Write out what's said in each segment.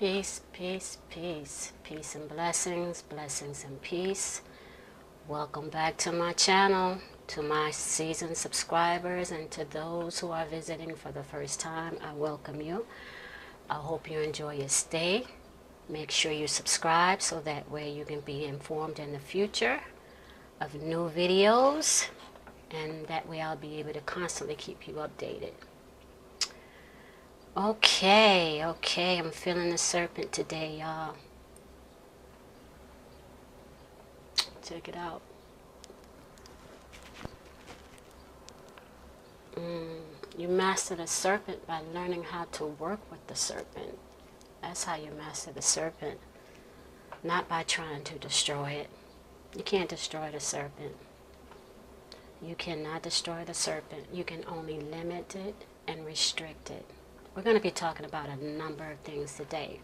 Peace, peace, peace. Peace and blessings, blessings and peace. Welcome back to my channel, to my seasoned subscribers, and to those who are visiting for the first time. I welcome you. I hope you enjoy your stay. Make sure you subscribe so that way you can be informed in the future of new videos, and that way I'll be able to constantly keep you updated. Okay, I'm feeling the serpent today, y'all. Check it out. You master the serpent by learning how to work with the serpent. That's how you master the serpent. Not by trying to destroy it. You can't destroy the serpent. You cannot destroy the serpent. You can only limit it and restrict it. We're going to be talking about a number of things today.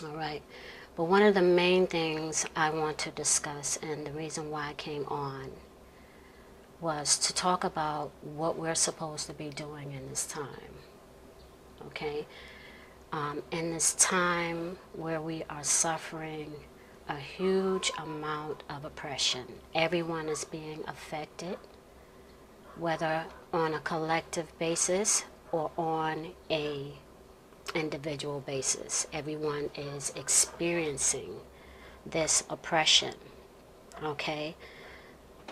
All right. But one of the main things I want to discuss, and the reason why I came on, was to talk about what we're supposed to be doing in this time. Okay? In this time where we are suffering a huge amount of oppression. Everyone is being affected, whether on a collective basis or on a individual basis. Everyone is experiencing this oppression. Okay?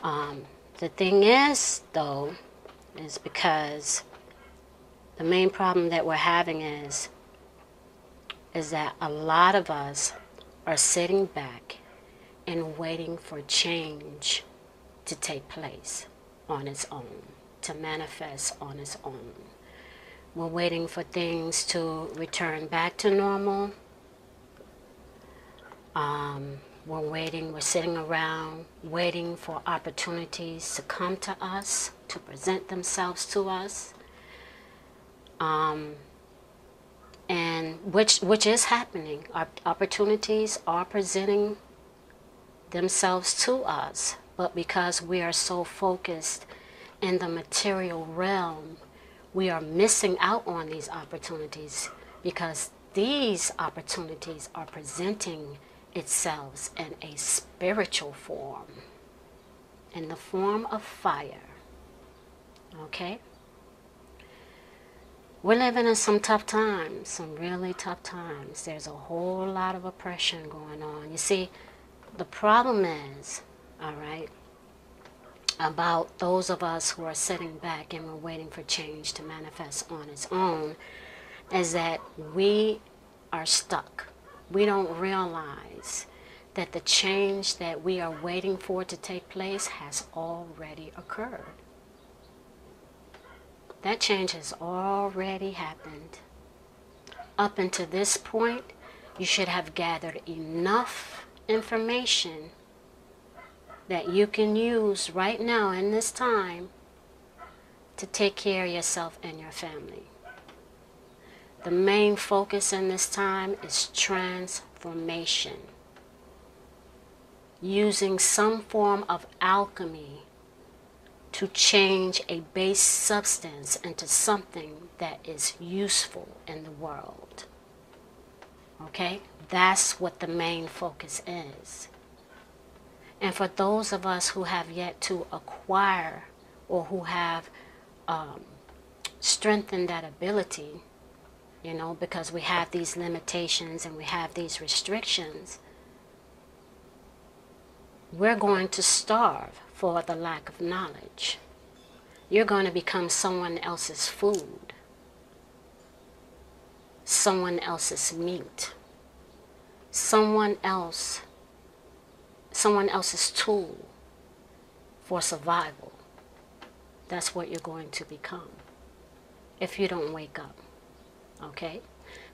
The thing is, though, is because the main problem that we're having is that a lot of us are sitting back and waiting for change to take place on its own, to manifest on its own. We're waiting for things to return back to normal. We're sitting around waiting for opportunities to come to us, to present themselves to us. And which is happening. Our opportunities are presenting themselves to us, but because we are so focused in the material realm, we are missing out on these opportunities, because these opportunities are presenting itself in a spiritual form, in the form of fire. Okay? We're living in some tough times, some really tough times. There's a whole lot of oppression going on. You see, the problem is, all right, about those of us who are sitting back and we're waiting for change to manifest on its own, is that we are stuck. We don't realize that the change that we are waiting for to take place has already occurred. That change has already happened. Up until this point, you should have gathered enough information that you can use right now in this time to take care of yourself and your family. The main focus in this time is transformation. Using some form of alchemy to change a base substance into something that is useful in the world. Okay? That's what the main focus is. And for those of us who have yet to acquire, or who have strengthened that ability, you know, because we have these limitations and we have these restrictions, we're going to starve for the lack of knowledge. You're going to become someone else's food, someone else's meat, someone else's tool for survival. That's what you're going to become if you don't wake up. Okay?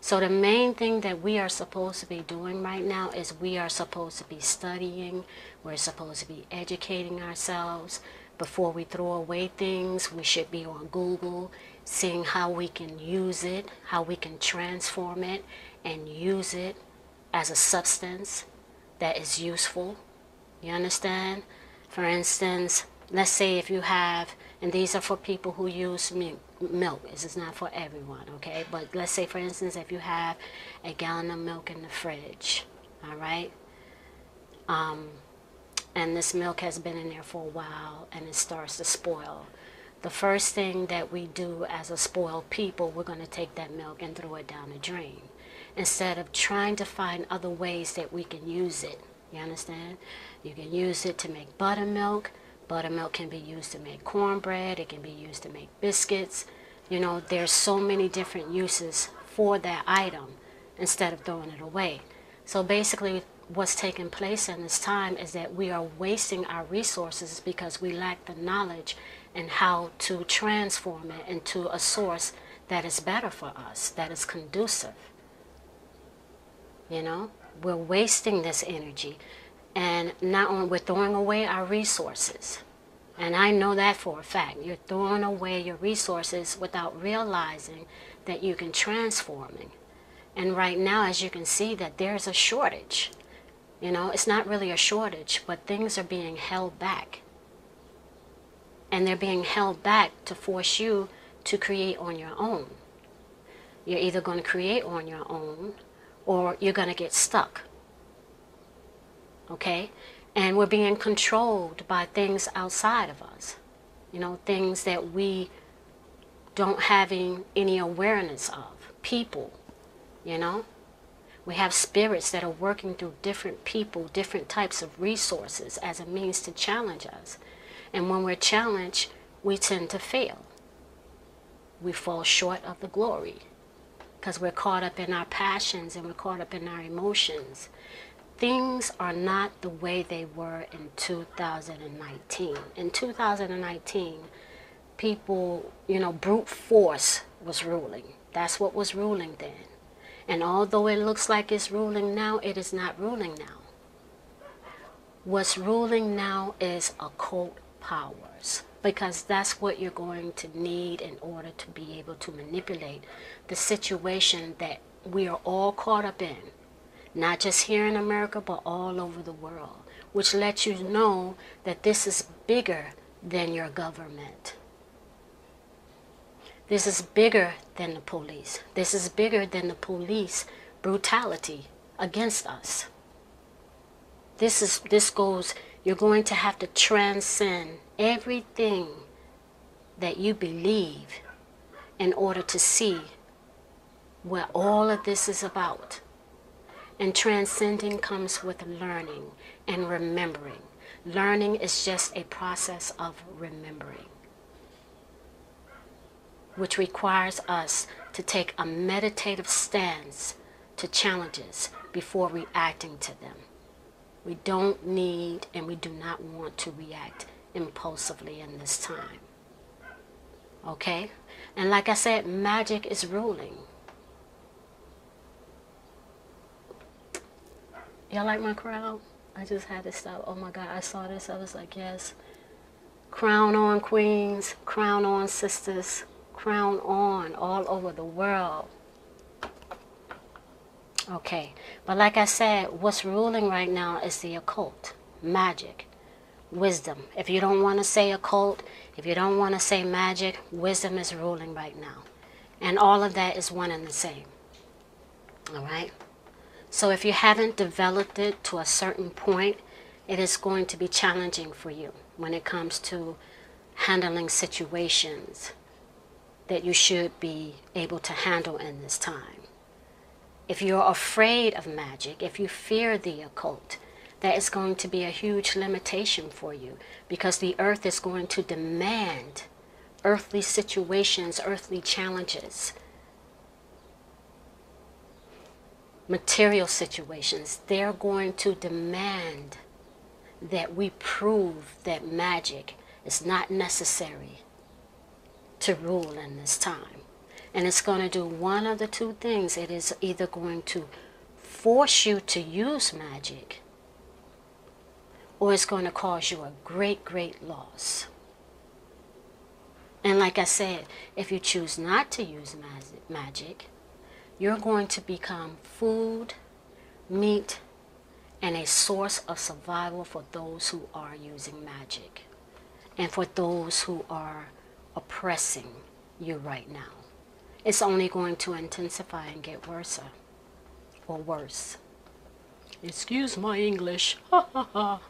So the main thing that we are supposed to be doing right now is we are supposed to be studying. We're supposed to be educating ourselves. Before we throw away things, we should be on Google, seeing how we can use it, how we can transform it and use it as a substance that is useful. You understand? For instance, let's say if you have, and these are for people who use milk. This is not for everyone, okay? But let's say, for instance, if you have a gallon of milk in the fridge, all right? And this milk has been in there for a while and it starts to spoil. The first thing that we do as a spoiled people, we're going to take that milk and throw it down the drain, instead of trying to find other ways that we can use it. You understand? You can use it to make buttermilk. Buttermilk can be used to make cornbread. It can be used to make biscuits. You know, there's so many different uses for that item instead of throwing it away. So basically, what's taking place in this time is that we are wasting our resources because we lack the knowledge and how to transform it into a source that is better for us, that is conducive. You know, we're wasting this energy, and not only we're throwing away our resources. And I know that for a fact. You're throwing away your resources without realizing that you can transform it. And right now, as you can see, that there's a shortage. You know, it's not really a shortage, but things are being held back. And they're being held back to force you to create on your own. You're either going to create on your own, or you're going to get stuck. Okay? And we're being controlled by things outside of us. You know, things that we don't have any awareness of. People, you know? We have spirits that are working through different people, different types of resources as a means to challenge us. And when we're challenged, we tend to fail. We fall short of the glory because we're caught up in our passions and we're caught up in our emotions. Things are not the way they were in 2019. In 2019, people, you know, brute force was ruling. That's what was ruling then. And although it looks like it's ruling now, it is not ruling now. What's ruling now is occult powers, because that's what you're going to need in order to be able to manipulate the situation that we are all caught up in. Not just here in America, but all over the world, which lets you know that this is bigger than your government. This is bigger than the police. This is bigger than the police brutality against us. You're going to have to transcend everything that you believe in order to see what all of this is about. And transcending comes with learning and remembering. Learning is just a process of remembering, which requires us to take a meditative stance to challenges before reacting to them. We don't need and we do not want to react impulsively in this time. Okay? And like I said, magic is ruling. Y'all like my crown? I just had to stop. Oh my God, I saw this. I was like, yes. Crown on, queens. Crown on, sisters. Crown on all over the world. Okay, but like I said, what's ruling right now is the occult, magic, wisdom. If you don't want to say occult, if you don't want to say magic, wisdom is ruling right now. And all of that is one and the same. All right? So if you haven't developed it to a certain point, it is going to be challenging for you when it comes to handling situations that you should be able to handle in this time. If you're afraid of magic, if you fear the occult, that is going to be a huge limitation for you, because the earth is going to demand earthly situations, earthly challenges, material situations. They're going to demand that we prove that magic is not necessary to rule in this time. And it's going to do one of the two things. It is either going to force you to use magic, or it's going to cause you a great, great loss. And like I said, if you choose not to use magic, you're going to become food, meat, and a source of survival for those who are using magic, and for those who are oppressing you right now. It's only going to intensify and get worse or worse. Excuse my English. Ha ha ha.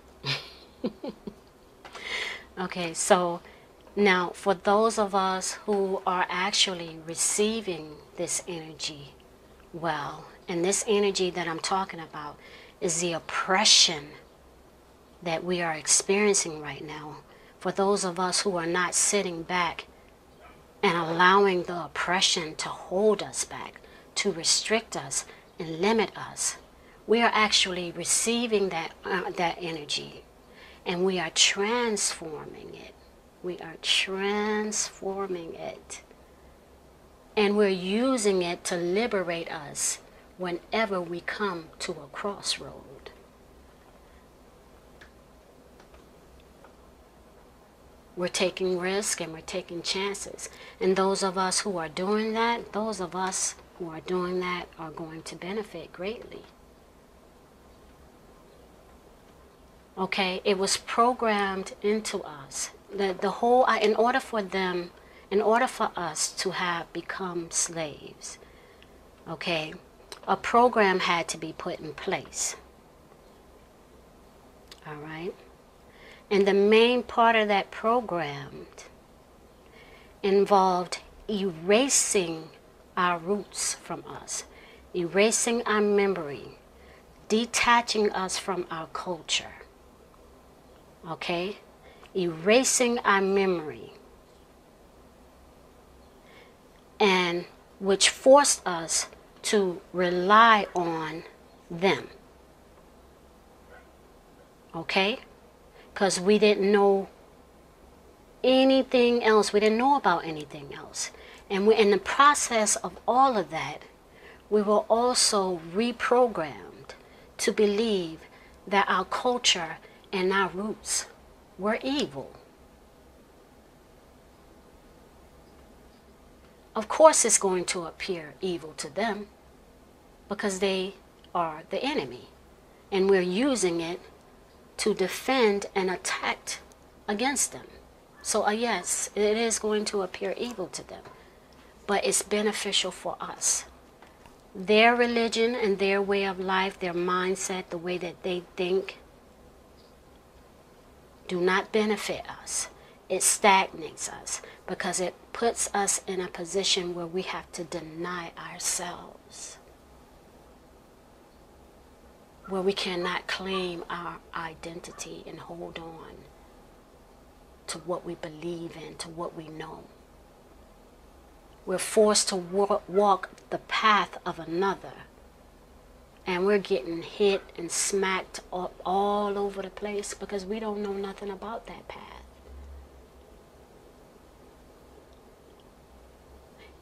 Okay, so now for those of us who are actually receiving this energy well, and this energy that I'm talking about is the oppression that we are experiencing right now. For those of us who are not sitting back and allowing the oppression to hold us back, to restrict us and limit us, we are actually receiving that energy, and we are transforming it. We are transforming it. And we're using it to liberate us whenever we come to a crossroad. We're taking risks and we're taking chances. And those of us who are doing that, are going to benefit greatly. Okay, it was programmed into us. The whole, in order for us to have become slaves, okay, a program had to be put in place. All right? And the main part of that program involved erasing our roots from us, erasing our memory, detaching us from our culture. Okay? Erasing our memory, and which forced us to rely on them. Okay? Because we didn't know anything else. We didn't know about anything else. And in the process of all of that, we were also reprogrammed to believe that our culture and our roots were evil. Of course it's going to appear evil to them because they are the enemy. And we're using it to defend and attack against them. So yes, it is going to appear evil to them, but it's beneficial for us. Their religion and their way of life, their mindset, the way that they think, do not benefit us. It stagnates us because it puts us in a position where we have to deny ourselves, where we cannot claim our identity and hold on to what we believe in, to what we know. We're forced to walk the path of another, and we're getting hit and smacked all over the place because we don't know nothing about that path.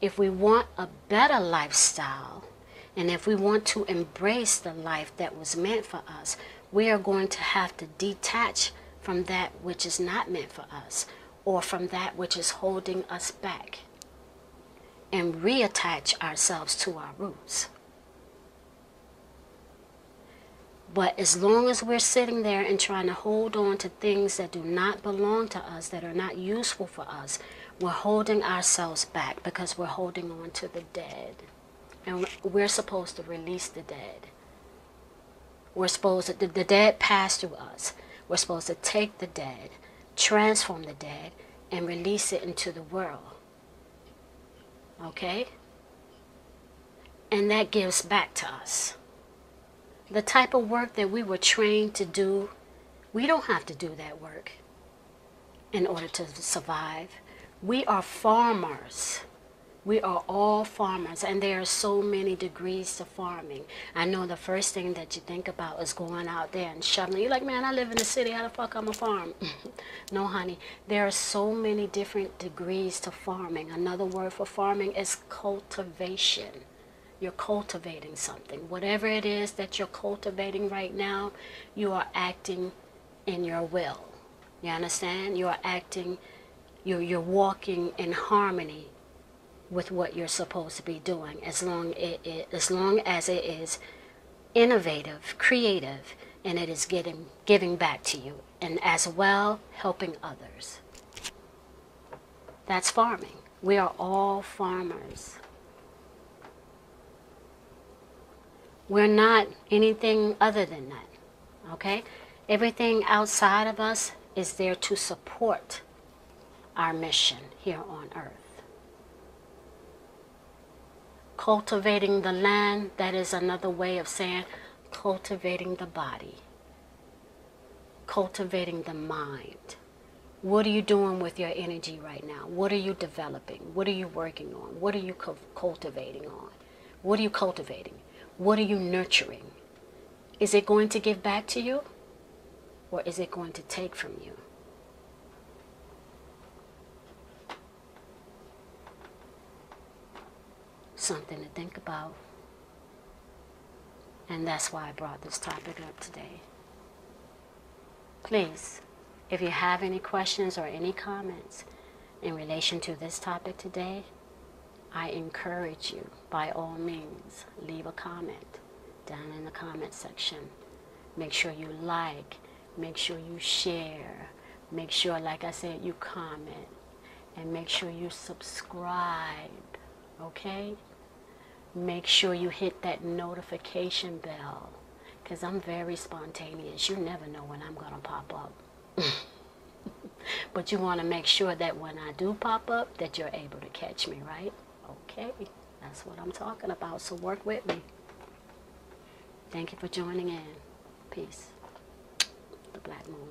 If we want a better lifestyle, and if we want to embrace the life that was meant for us, we are going to have to detach from that which is not meant for us, or from that which is holding us back, and reattach ourselves to our roots. But as long as we're sitting there and trying to hold on to things that do not belong to us, that are not useful for us, we're holding ourselves back because we're holding on to the dead. And we're supposed to release the dead. We're supposed to, the dead pass through us. We're supposed to take the dead, transform the dead, and release it into the world. Okay? And that gives back to us. The type of work that we were trained to do, we don't have to do that work in order to survive. We are farmers. We are all farmers, and there are so many degrees to farming. I know the first thing that you think about is going out there and shoveling. You're like, man, I live in the city. How the fuck I'm a farm? No, honey. There are so many different degrees to farming. Another word for farming is cultivation. You're cultivating something. Whatever it is that you're cultivating right now, you are acting in your will. You understand? You are acting, you're walking in harmony with what you're supposed to be doing, as long as it is innovative, creative, and it is giving back to you, and as well helping others. That's farming. We are all farmers. We're not anything other than that, okay? Everything outside of us is there to support our mission here on earth. Cultivating the land, that is another way of saying cultivating the body, cultivating the mind. What are you doing with your energy right now? What are you developing? What are you working on? What are you cultivating on? What are you cultivating? What are you nurturing? Is it going to give back to you? Or is it going to take from you? Something to think about. And that's why I brought this topic up today. Please, if you have any questions or any comments in relation to this topic today, I encourage you, by all means, leave a comment down in the comment section. Make sure you like, make sure you share, make sure, like I said, you comment, and make sure you subscribe, okay? Make sure you hit that notification bell, because I'm very spontaneous. You never know when I'm going to pop up. But you want to make sure that when I do pop up, that you're able to catch me, right? Okay, that's what I'm talking about, so work with me. Thank you for joining in. Peace. The Black Moon.